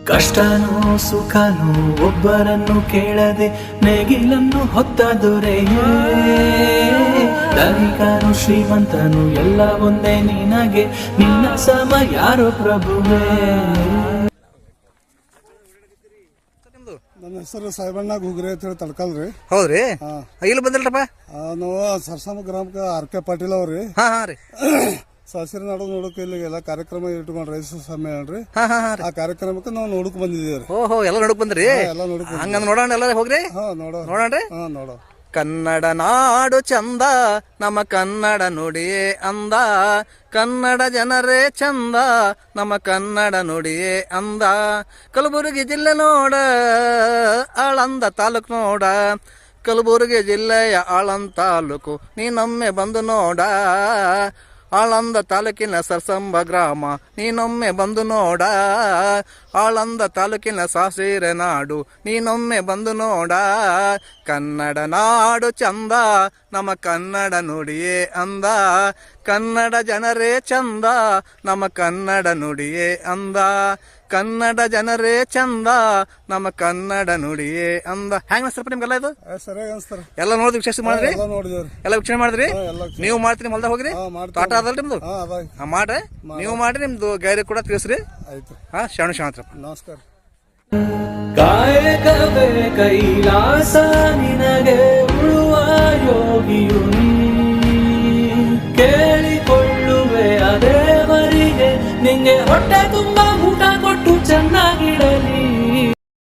ಕಷ್ಟನೋ ಸುಖನೋ ಒಬ್ಬರನ್ನು ಕೇಳದೆ ನೇಗಿಲನ್ನು ಹೊತ್ತ ದೊರೆಯೇ, ಧನಿಕನು ಶ್ರೀಮಂತನು ಎಲ್ಲ ಒಂದೇ ನಿನಗೆ, ನಿನ್ನ ಸಮ ಯಾರೋ ಪ್ರಭುವೇ. ನನ್ನ ಹೆಸರು ಸಾಹೇಬಣ್ಣ ಗುಗ್ರೆ ಅಂತ ಹೇಳಿ ತಡ್ಕಲ್ರಿ. ಹೌದ್ರಿ, ಇಲ್ಲಿ ಬಂದಿಲ್ರಪ್ಪ. ನಾವು ಸರ್ಸಾಮ ಗ್ರಾಮಕ್ಕೆ ಆರ್.ಕೆ. ಪಾಟೀಲ್ ಅವ್ರಿ. ಹಾ ರೀ, ಸಾಸಿರ ನಾಡು ನೋಡಕ್ ಇಲ್ಲಿಗೆಲ್ಲ ಕಾರ್ಯಕ್ರಮ ಇಟ್ಕೊಂಡ್ ರೈತ ಸಮ್ಮೇಳನ ರೀ. ಆ ಕಾರ್ಯಕ್ರಮಕ್ಕೆ ನಾವು ನೋಡಕ್ ಬಂದಿದ್ದೀವಿ. ಓಹೋ, ಎಲ್ಲ ನೋಡಕ್ ಬಂದ್ರಿ. ಎಲ್ಲ ನೋಡಕ್ ಹಂಗಂದ್ ನೋಡೋಣ, ಎಲ್ಲ ಹೋಗ್ರಿ. ನೋಡೋಣ್ರಿ. ನೋಡೋ. ಕನ್ನಡ ನಾಡು ಚಂದ, ನಮ್ಮ ಕನ್ನಡ ನುಡಿಯೇ ಅಂದ, ಕನ್ನಡ ಜನರೇ ಚಂದ, ನಮ್ಮ ಕನ್ನಡ ನುಡಿಯೇ ಅಂದ. ಕಲಬುರಗಿ ಜಿಲ್ಲೆ ನೋಡ, ಆಳಂದ ತಾಲೂಕು ನೋಡ, ಕಲಬುರಗಿ ಜಿಲ್ಲೆಯ ಆಳಂದ ತಾಲೂಕು ನೀನೊಮ್ಮೆ ಬಂದು ನೋಡ. ಆಳಂದ ತಾಲೂಕಿನ ಸರ್ಸಂಬ ಗ್ರಾಮ ನೀನೊಮ್ಮೆ ಬಂದು ನೋಡ. ಆಳಂದ ತಾಲೂಕಿನ ಸಾಸಿರೆ ನಾಡು ನೀನೊಮ್ಮೆ ಬಂದು ನೋಡ. ಕನ್ನಡ ನಾಡು ಚಂದ, ನಮ್ಮ ಕನ್ನಡ ನುಡಿಯೇ ಅಂದ, ಕನ್ನಡ ಜನರೇ ಚಂದ, ನಮ್ಮ ಕನ್ನಡ ನುಡಿಯೇ ಅಂದ, ಕನ್ನಡ ಜನರೇ ಚಂದ, ನಮ್ಮ ಕನ್ನಡ ನುಡಿಯೇ ಅಂದ. ಹೆಂಗ್ ಅನ್ಸ್ತಾರಪ್ಪ ನಿಮ್ಗೆಲ್ಲ ಇದು? ಸರಿಯಾಗಿ ಅನ್ಸ್ತಾರ. ಎಲ್ಲ ನೋಡಿದ್ವಿ, ವೀಕ್ಷಣೆ ಮಾಡಿದ್ರಿ? ನೋಡಿದ್ರಿ, ಎಲ್ಲ ವೀಕ್ಷಣೆ ಮಾಡಿದ್ರಿ? ನೀವು ಮಾಡ್ತೀರಿ, ಹೊಲ್ದಾಗ ಹೋಗ್ರಿ. ತೋಟ ಅದಲ್ರಿ ನಿಮ್ದು? ಮಾಡ್ರಿ, ನೀವು ಮಾಡ್ರಿ. ನಿಮ್ದು ಗೈರಿ ಕೂಡ ತಿಳಿಸ್ರಿ. ಆಯ್ತು. ಶರಣ ಶರಣತ್ರಪ್ಪ. ನಮಸ್ಕಾರ. ಕಾಯಕವೇ ಕೈಲಾಸ ನಿನಗೆ ಉಳುವ ಯೋಗಿಯು ನೀ, ಕೇಳಿಕೊಳ್ಳುವೆ ಅದೇವರಿಗೆ ನಿಂಗೆ ಹೊಟ್ಟೆ ತುಂಬ